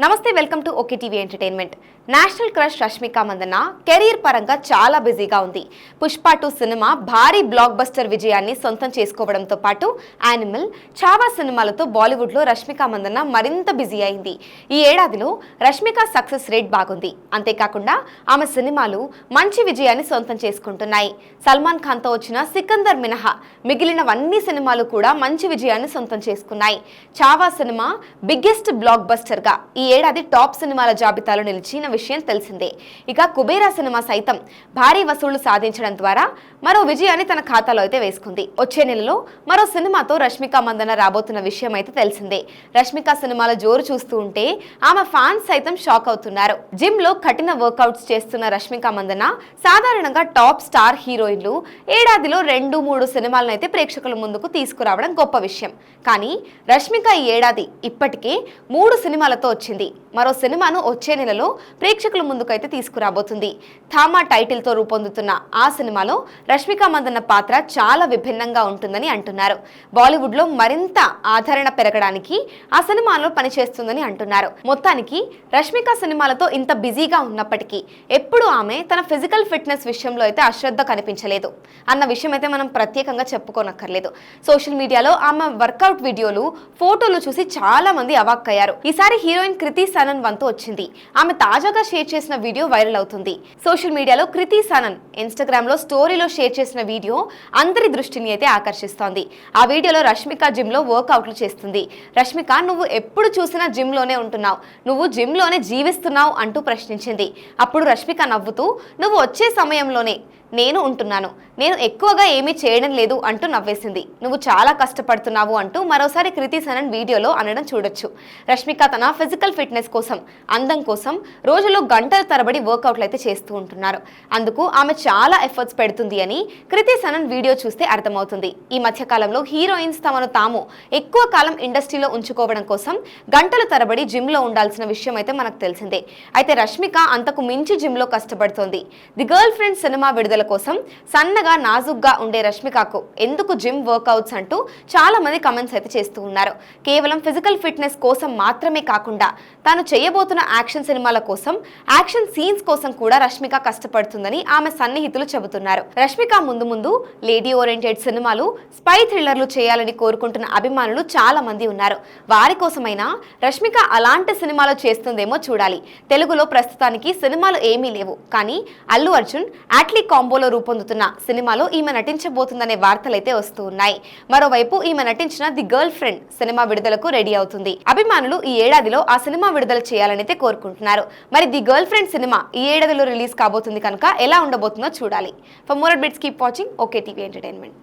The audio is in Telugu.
నమస్తే, welcome to okay TV entertainment. National crush Rashmika Mandanna career పరంగా చాలా బిజీగా ఉంది. పుష్ప 2 సినిమా భారీ బ్లాక్ బస్టర్ విజయాన్ని సొంతం చేసుకోవడంతో పాటు యానిమల్, చావా సినిమాలతో బాలీవుడ్ లో రష్మిక మందన్న మరింత బిజీ అయింది. ఈ ఏడాదిలో రష్మిక సక్సెస్ రేట్ బాగుంది. అంతేకాకుండా ఆమె సినిమాలు మంచి విజయాన్ని సొంతం చేసుకుంటున్నాయి. సల్మాన్ ఖాన్ తో వచ్చిన సికందర్ మినహా మిగిలినవన్నీ సినిమాలు కూడా మంచి విజయాన్ని సొంతం చేసుకున్నాయి. Chhaava cinema biggest block buster గా ఈ ఏడాది టాప్ సినిమాల జాబితాలో నిలిచిన విషయం తెలిసిందే. ఇక కుబేరా సినిమా సైతం భారీ వసూళ్లు సాధించడం ద్వారా మరో విజయాన్ని తన ఖాతాలో అయితే వేసుకుంది. వచ్చే నెలలో మరో సినిమాతో రష్మిక మందన్న రాబోతున్న విషయం అయితే తెలిసిందే. రష్మిక సినిమాల జోరు చూస్తూ ఉంటే ఆమె ఫ్యాన్స్ సైతం షాక్ అవుతున్నారు. జిమ్ లో కఠిన వర్కౌట్స్ చేస్తున్న రష్మిక మందన్న సాధారణంగా టాప్ స్టార్ హీరోయిన్లు ఏడాదిలో 2-3 సినిమాలను అయితే ప్రేక్షకుల ముందుకు తీసుకురావడం గొప్ప విషయం. కానీ రష్మిక ఈ ఏడాది ఇప్పటికే 3 సినిమాలతో వచ్చింది. మరో సినిమాను వచ్చే నెలలో ప్రేక్షకుల ముందుకైతే తీసుకురాబోతుంది. థామా టైటిల్ తో రూపొందుతున్న ఆ సినిమాలో రష్మిక మందన్న పాత్ర చాలా విభిన్నంగా ఉంటుందని అంటున్నారు. బాలీవుడ్ లో మరింత ఆదరణ పెరగడానికి ఆ సినిమాలో పనిచేస్తుందని అంటున్నారు. మొత్తానికి రష్మిక సినిమాలతో ఇంత బిజీగా ఉన్నప్పటికీ ఎప్పుడు ఆమె తన ఫిజికల్ ఫిట్నెస్ విషయంలో అయితే అశ్రద్ధ కనిపించలేదు అన్న విషయం అయితే మనం ప్రత్యేకంగా చెప్పుకోనక్కర్లేదు. సోషల్ మీడియాలో ఆమె వర్కౌట్ వీడియోలు, ఫోటోలు చూసి చాలా మంది అవాక్కయ్యారు. ఈసారి హీరోయిన్ కృతి సనన్ వంతు వచ్చింది. ఆమె తాజాగా షేర్ చేసిన వీడియో వైరల్ అవుతుంది. సోషల్ మీడియాలో కృతి సనన్ ఇన్స్టాగ్రామ్ లో స్టోరీలో షేర్ చేసిన వీడియో అందరి దృష్టిని అయితే ఆకర్షిస్తోంది. ఆ వీడియోలో రష్మిక జిమ్ లో వర్కౌట్లు చేస్తుంది. రష్మిక, నువ్వు ఎప్పుడు చూసినా జిమ్ లోనే ఉంటున్నావు, నువ్వు జిమ్ లోనే జీవిస్తున్నావు అంటూ ప్రశ్నించింది. అప్పుడు రష్మిక నవ్వుతూ, నువ్వు వచ్చే సమయంలోనే నేను ఉంటున్నాను, నేను ఎక్కువగా ఏమీ చేయడం లేదు అంటూ నవ్వేసింది. నువ్వు చాలా కష్టపడుతున్నావు అంటూ మరోసారి కృతి సనన్ వీడియోలో అనడం చూడొచ్చు. రష్మిక తన ఫిజికల్ ఫిట్నెస్ కోసం, అందం కోసం రోజులో గంటల తరబడి వర్కౌట్లు అయితే చేస్తూ ఉంటున్నారు. అందుకు ఆమె చాలా ఎఫర్ట్స్ పెడుతుంది అని కృతి సనన్ వీడియో చూస్తే అర్థమవుతుంది. ఈ మధ్యకాలంలో హీరోయిన్స్ తమను తాము ఎక్కువ కాలం ఇండస్ట్రీలో ఉంచుకోవడం కోసం గంటల తరబడి జిమ్ లో ఉండాల్సిన విషయం అయితే మనకు తెలిసిందే. అయితే రష్మిక అంతకు మించి జిమ్ లో కష్టపడుతోంది. ది గర్ల్ ఫ్రెండ్ సినిమా విడుదల కోసం సన్నగా నాజుగ్గా ఉండే రష్మికకు ఎందుకు జిమ్ వర్కౌట్స్ అంటూ చాలా మంది కమెంట్స్ అయితే చేస్తూ ఉన్నారు. కేవలం ఫిజికల్ ఫిట్నెస్ కోసం మాత్రమే కాకుండా తాను చేయబోతున్న యాక్షన్ సినిమాల కోసం, యాక్షన్ సీన్స్ కోసం కూడా రష్మిక కష్టపడుతుందని ఆమె సన్నిహితులు చెబుతున్నారు. రష్మిక ముందు లేడీ ఓరియంటెడ్ సినిమాలు, స్పై థ్రిల్లర్లు చేయాలని కోరుకుంటున్న అభిమానులు చాలా మంది ఉన్నారు. వారి కోసమైనా రష్మిక అలాంటి సినిమాలు చేస్తుందేమో చూడాలి. తెలుగులో ప్రస్తుతానికి సినిమాలు ఏమీ లేవు. కానీ అల్లు అర్జున్ అట్లీ కాంబోలో రూపొందుతున్న సినిమాలో ఈమె నటించబోతుందనే వార్తలైతే వస్తూ ఉన్నాయి. మరోవైపు ఈమె నటించిన ది గర్ల్ ఫ్రెండ్ సినిమా విడుదలకు రెడీ అవుతుంది. అభిమానులు ఈ ఏడాదిలో ఆ సినిమా విడుదల చేయాలనైతే కోరుకుంటున్నారు. మరి ది గర్ల్ ఫ్రెండ్ సినిమా ఈ ఏడాదిలో రిలీజ్ కాబోతుంది కనుక ఎలా ఉండబోతుందో చూడాలి. For more updates keep watching okay TV entertainment.